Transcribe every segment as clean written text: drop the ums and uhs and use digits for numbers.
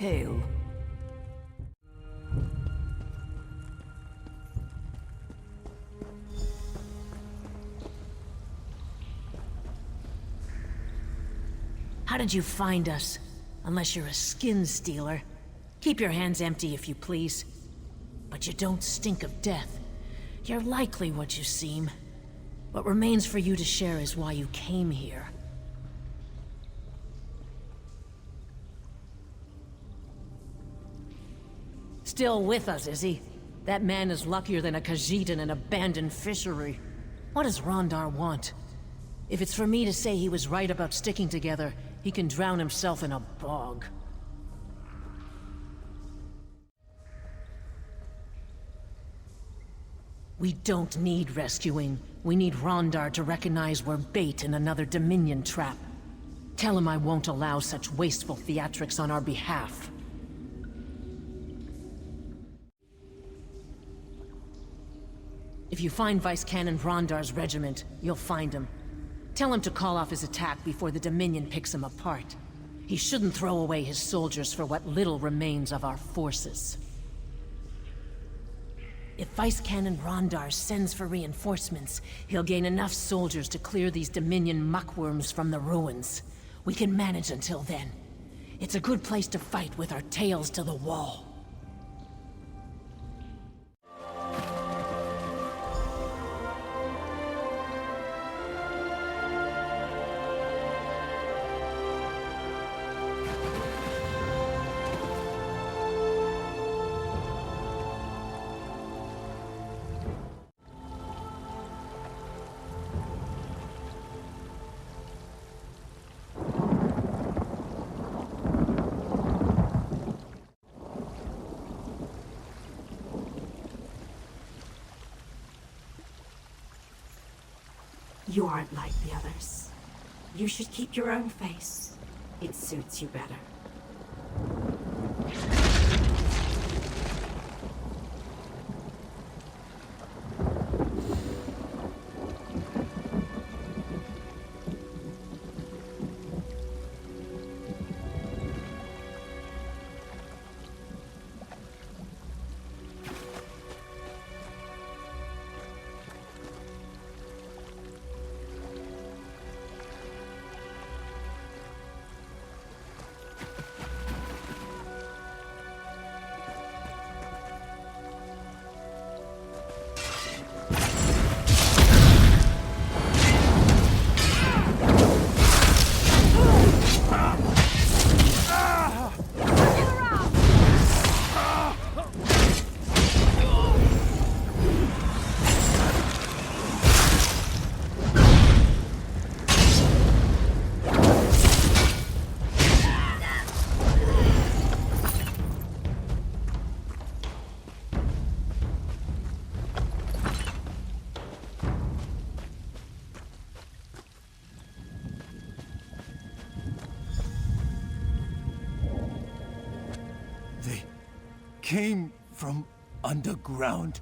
Hail. How did you find us? Unless you're a skin stealer. Keep your hands empty if you please. But you don't stink of death. You're likely what you seem. What remains for you to share is why you came here. Still with us, is he? That man is luckier than a Khajiit in an abandoned fishery. What does Rondar want? If it's for me to say he was right about sticking together, he can drown himself in a bog. We don't need rescuing. We need Rondar to recognize we're bait in another Dominion trap. Tell him I won't allow such wasteful theatrics on our behalf. If you find Vice Canon Rondar's regiment, you'll find him. Tell him to call off his attack before the Dominion picks him apart. He shouldn't throw away his soldiers for what little remains of our forces. If Vice Canon Rondar sends for reinforcements, he'll gain enough soldiers to clear these Dominion muckworms from the ruins. We can manage until then. It's a good place to fight with our tails to the wall. You aren't like the others. You should keep your own face. It suits you better. Came from underground.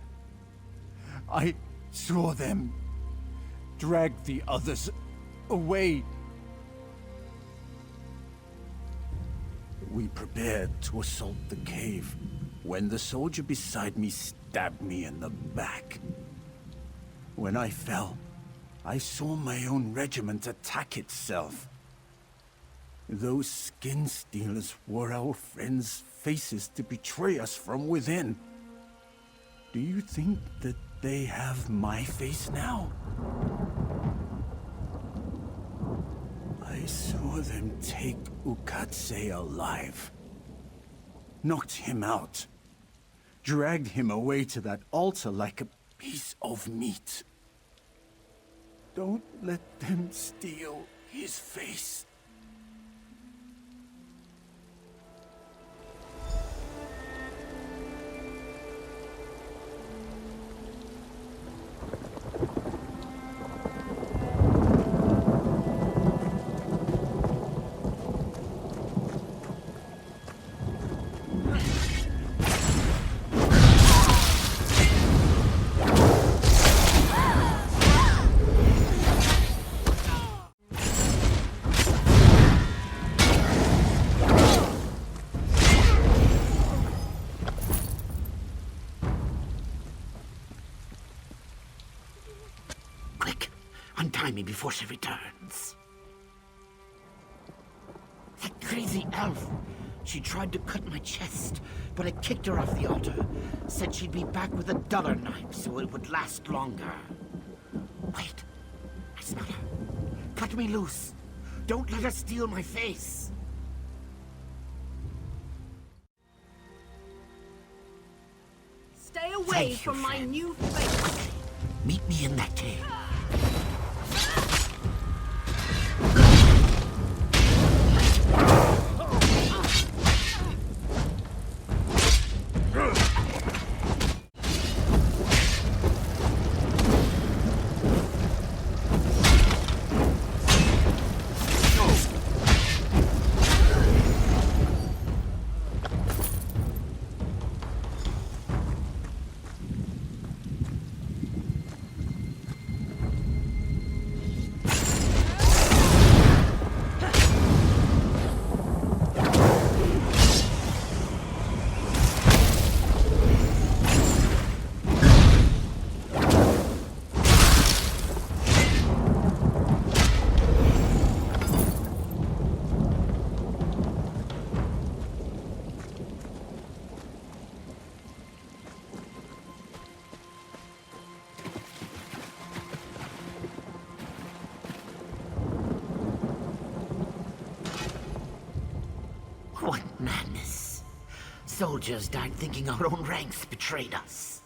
I saw them drag the others away. We prepared to assault the cave when the soldier beside me stabbed me in the back. When I fell, I saw my own regiment attack itself. Those skin stealers wore our friends' faces to betray us from within. Do you think that they have my face now? I saw them take Ukatse alive. Knocked him out. Dragged him away to that altar like a piece of meat. Don't let them steal his face. Untie me before she returns. That crazy elf. She tried to cut my chest, but I kicked her off the altar. Said she'd be back with a duller knife so it would last longer. Wait. I smell her. Cut me loose. Don't let her steal my face. Stay away from my new face. Meet me in that cave. What madness. Soldiers died thinking our own ranks betrayed us.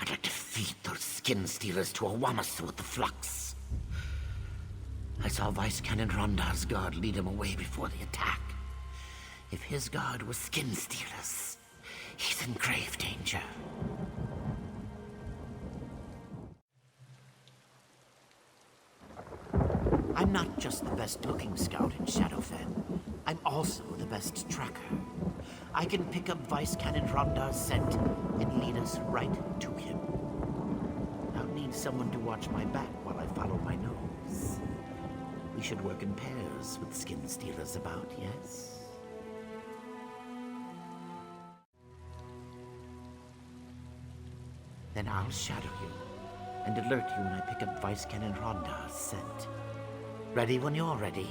I'd like to feed those skin stealers to a Wamasu with the flux. I saw Vice Canon Rondar's guard lead him away before the attack. If his guard was skin stealers, he's in grave danger. I'm not just the best-looking scout in Shadowfen. I'm also the best tracker. I can pick up Vice Canon Rondar's scent and lead us right to him. I'll need someone to watch my back while I follow my nose. We should work in pairs with skin stealers about, yes? Then I'll shadow you and alert you when I pick up Vice Canon Rondar's scent. Ready when you're ready.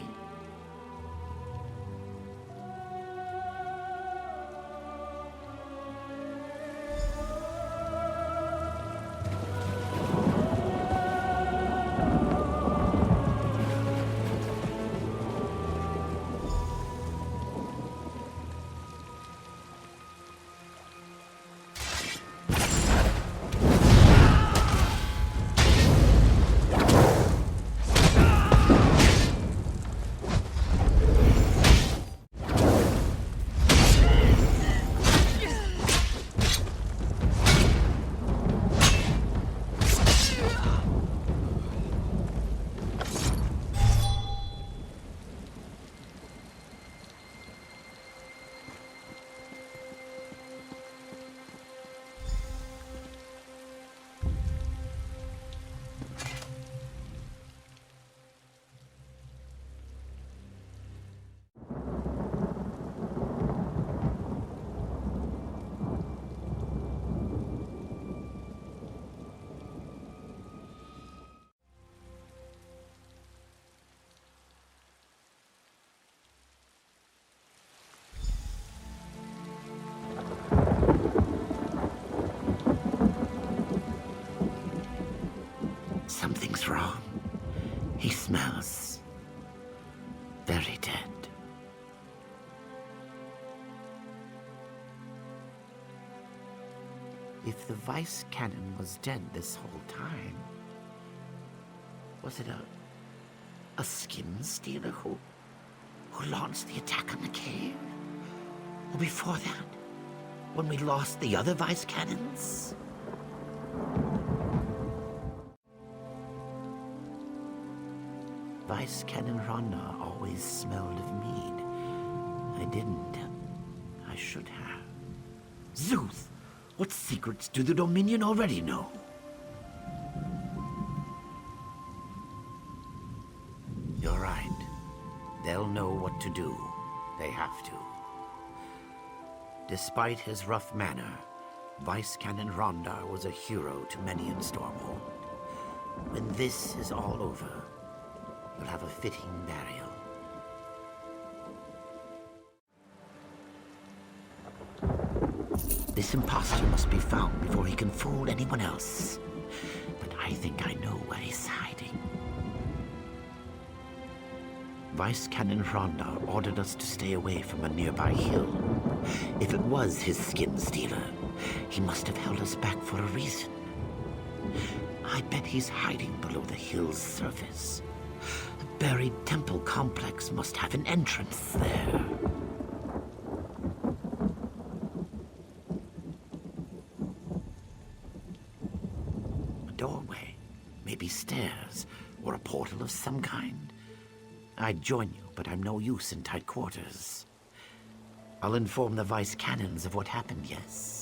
Something's wrong. He smells very dead. If the Vice Canon was dead this whole time, was it a skin stealer who launched the attack on the cave? Or before that, when we lost the other Vice Canons? Vice Canon Ronna always smelled of mead. I didn't. I should have. Zeus! What secrets do the Dominion already know? You're right. They'll know what to do. They have to. Despite his rough manner, Vice Canon Rondar was a hero to many in Stormhold. When this is all over, you'll have a fitting burial. This impostor must be found before he can fool anyone else. But I think I know where he's hiding. Vice Canon Rondar ordered us to stay away from a nearby hill. If it was his skin stealer, he must have held us back for a reason. I bet he's hiding below the hill's surface. A buried temple complex must have an entrance there. A doorway, maybe stairs, or a portal of some kind. I'd join you, but I'm no use in tight quarters. I'll inform the Vice Canons of what happened, yes.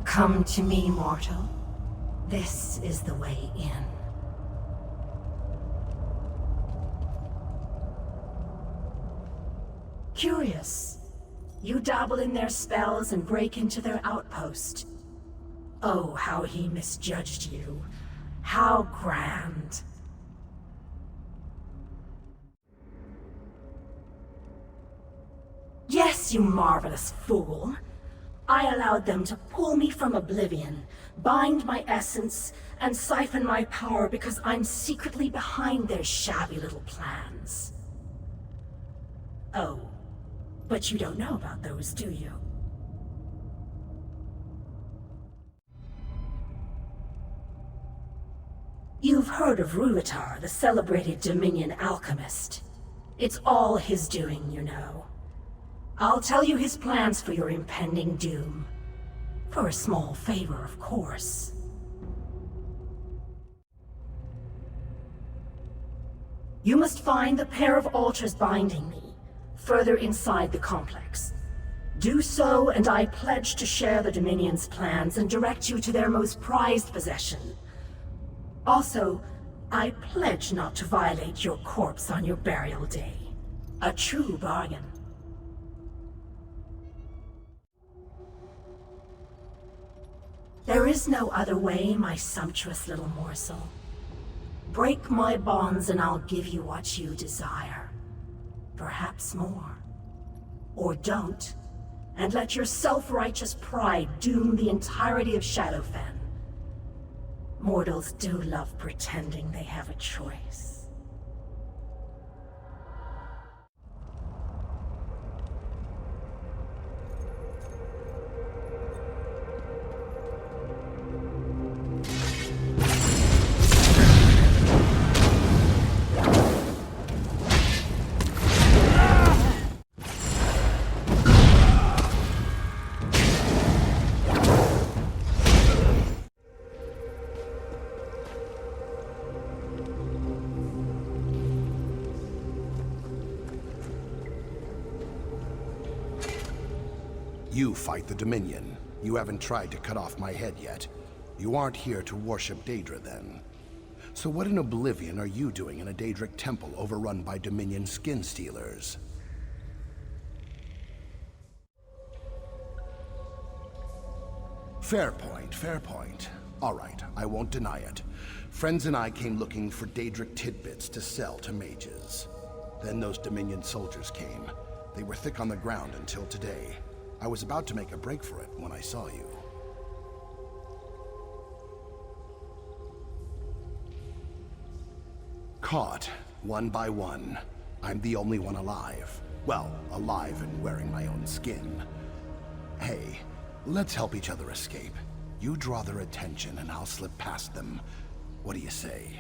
Come to me, mortal. This is the way in. Curious. You dabble in their spells and break into their outpost. Oh, how he misjudged you. How grand. Yes, you marvelous fool. I allowed them to pull me from oblivion, bind my essence, and siphon my power because I'm secretly behind their shabby little plans. Oh, but you don't know about those, do you? You've heard of Ruvatar, the celebrated Dominion alchemist. It's all his doing, you know. I'll tell you his plans for your impending doom. For a small favor, of course. You must find the pair of altars binding me, further inside the complex. Do so, and I pledge to share the Dominion's plans and direct you to their most prized possession. Also, I pledge not to violate your corpse on your burial day. A true bargain. There is no other way, my sumptuous little morsel. Break my bonds and I'll give you what you desire. Perhaps more. Or don't, and let your self-righteous pride doom the entirety of Shadowfen. Mortals do love pretending they have a choice. You fight the Dominion. You haven't tried to cut off my head yet. You aren't here to worship Daedra, then. So what in Oblivion are you doing in a Daedric temple overrun by Dominion skin stealers? Fair point, fair point. All right, I won't deny it. Friends and I came looking for Daedric tidbits to sell to mages. Then those Dominion soldiers came. They were thick on the ground until today. I was about to make a break for it when I saw you. caught, one by one. I'm the only one alive. Well, alive and wearing my own skin. Hey, let's help each other escape. You draw their attention and I'll slip past them. What do you say?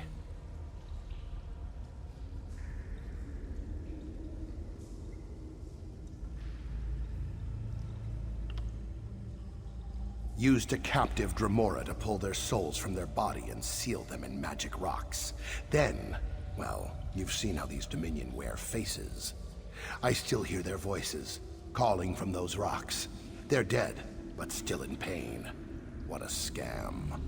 Used a captive Dremora to pull their souls from their body and seal them in magic rocks. Then, well, you've seen how these Dominion wear faces. I still hear their voices, calling from those rocks. They're dead, but still in pain. What a scam.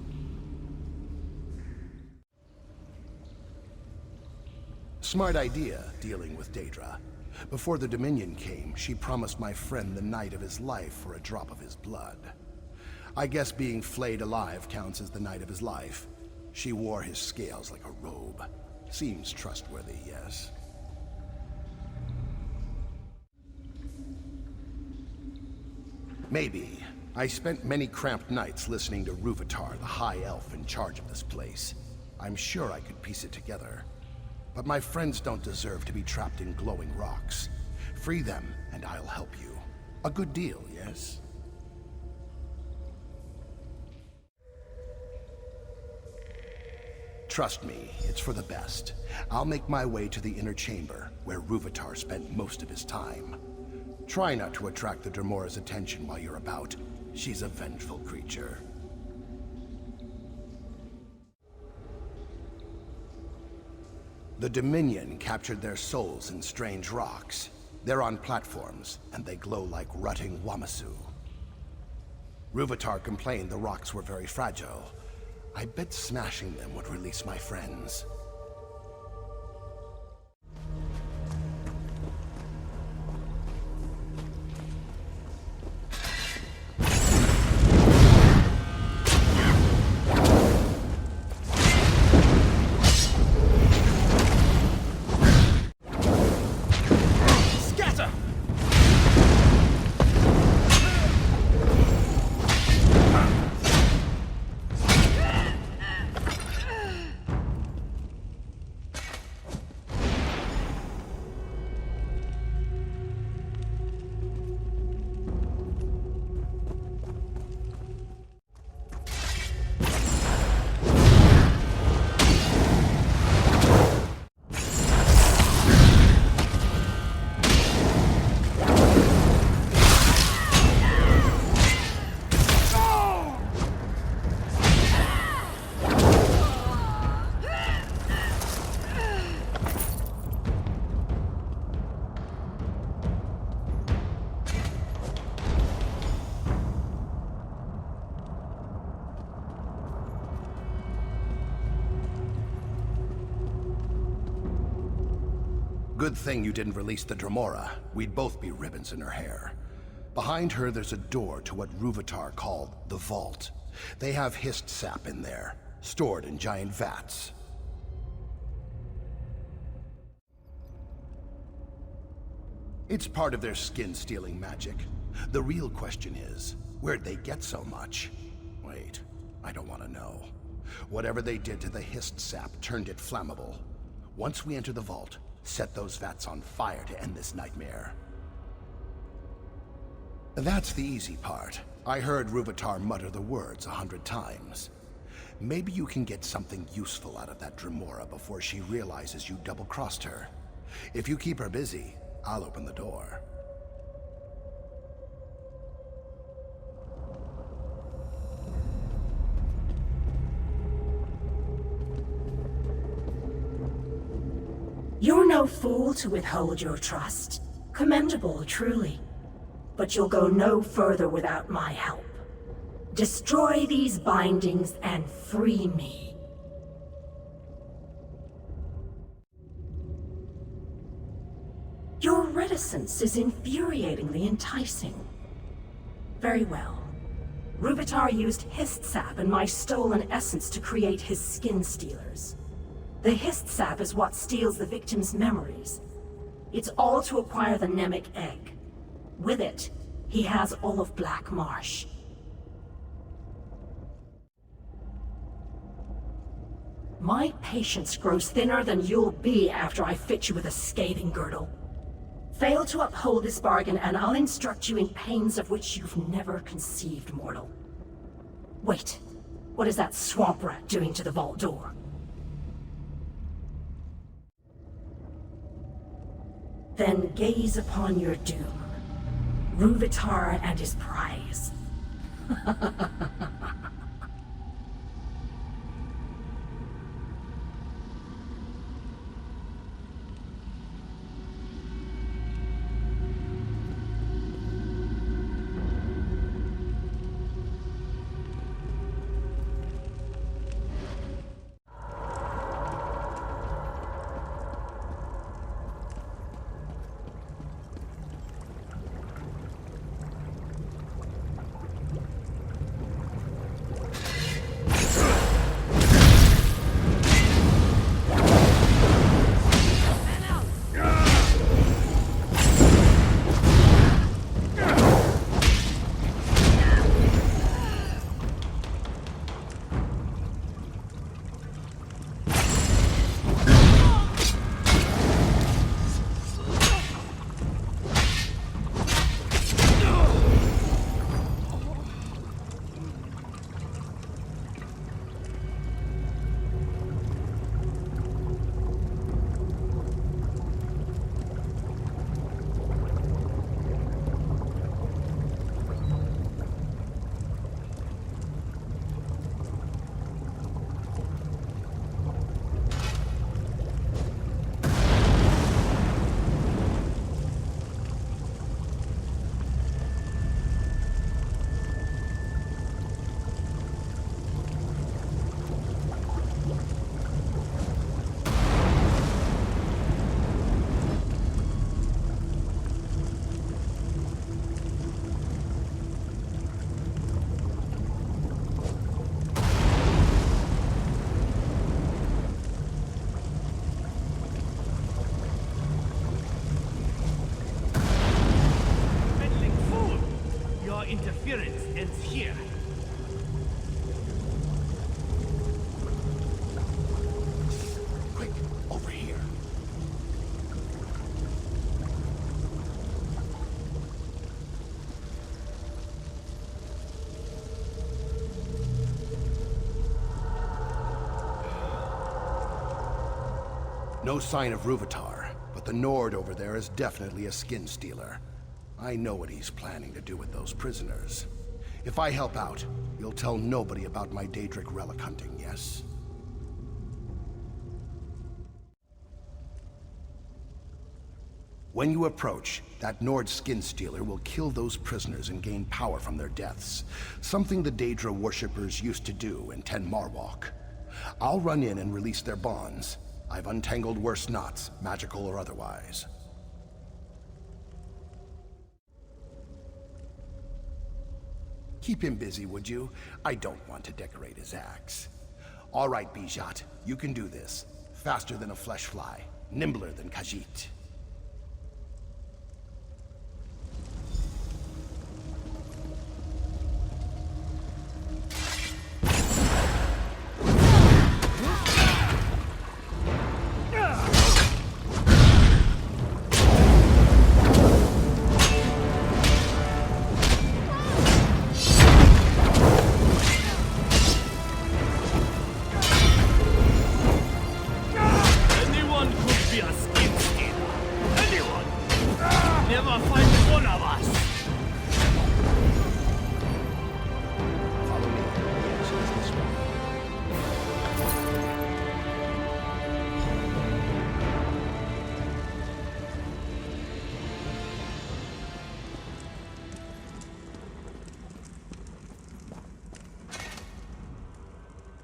Smart idea, dealing with Daedra. Before the Dominion came, she promised my friend the night of his life for a drop of his blood. I guess being flayed alive counts as the night of his life. She wore his scales like a robe. Seems trustworthy, yes. Maybe. I spent many cramped nights listening to Ruvatar, the High Elf in charge of this place. I'm sure I could piece it together. But my friends don't deserve to be trapped in glowing rocks. Free them, and I'll help you. A good deal, yes? Trust me, it's for the best. I'll make my way to the inner chamber, where Ruvatar spent most of his time. Try not to attract the Dremora's attention while you're about. She's a vengeful creature. The Dominion captured their souls in strange rocks. They're on platforms, and they glow like rutting Wamasu. Ruvatar complained the rocks were very fragile. I bet smashing them would release my friends. Good thing you didn't release the Dremora. We'd both be ribbons in her hair. Behind her, there's a door to what Ruvatar called the Vault. They have hissed sap in there, stored in giant vats. It's part of their skin-stealing magic. The real question is, where'd they get so much? Wait, I don't want to know. Whatever they did to the hissed sap turned it flammable. Once we enter the vault, set those vats on fire to end this nightmare. That's the easy part. I heard Ruvatar mutter the words 100 times. Maybe you can get something useful out of that Dremora before she realizes you double-crossed her. If you keep her busy, I'll open the door. You're no fool to withhold your trust. Commendable, truly. But you'll go no further without my help. Destroy these bindings and free me. Your reticence is infuriatingly enticing. Very well. Ruvatar used hissed sap and my stolen essence to create his skin stealers. The hissed sap is what steals the victim's memories. It's all to acquire the Nemic egg. With it, he has all of Black Marsh. My patience grows thinner than you'll be after I fit you with a scathing girdle. Fail to uphold this bargain, and I'll instruct you in pains of which you've never conceived, mortal. Wait, what is that swamp rat doing to the vault door? Then gaze upon your doom, Ruvatar and his prize. Interference ends here. Quick, over here. No sign of Ruvatar, but the Nord over there is definitely a skin stealer. I know what he's planning to do with those prisoners. If I help out, you'll tell nobody about my Daedric relic hunting, yes? When you approach, that Nord skin stealer will kill those prisoners and gain power from their deaths. Something the Daedra worshippers used to do in Ten Marwalk. I'll run in and release their bonds. I've untangled worse knots, magical or otherwise. Keep him busy, would you? I don't want to decorate his axe. All right, Bijat, you can do this. Faster than a flesh fly, nimbler than Khajiit.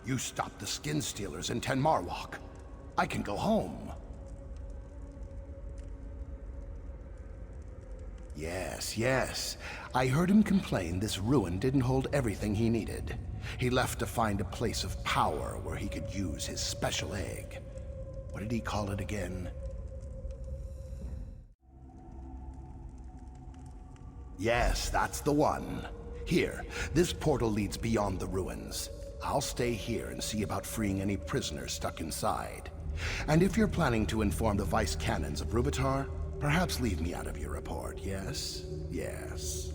You stopped the skin stealers in Ten Marwalk. I can go home. Yes. I heard him complain this ruin didn't hold everything he needed. He left to find a place of power where he could use his special egg. What did he call it again? Yes, that's the one. Here, this portal leads beyond the ruins. I'll stay here and see about freeing any prisoners stuck inside. And if you're planning to inform the vice cannons of Ruvatar, perhaps leave me out of your report, yes? Yes.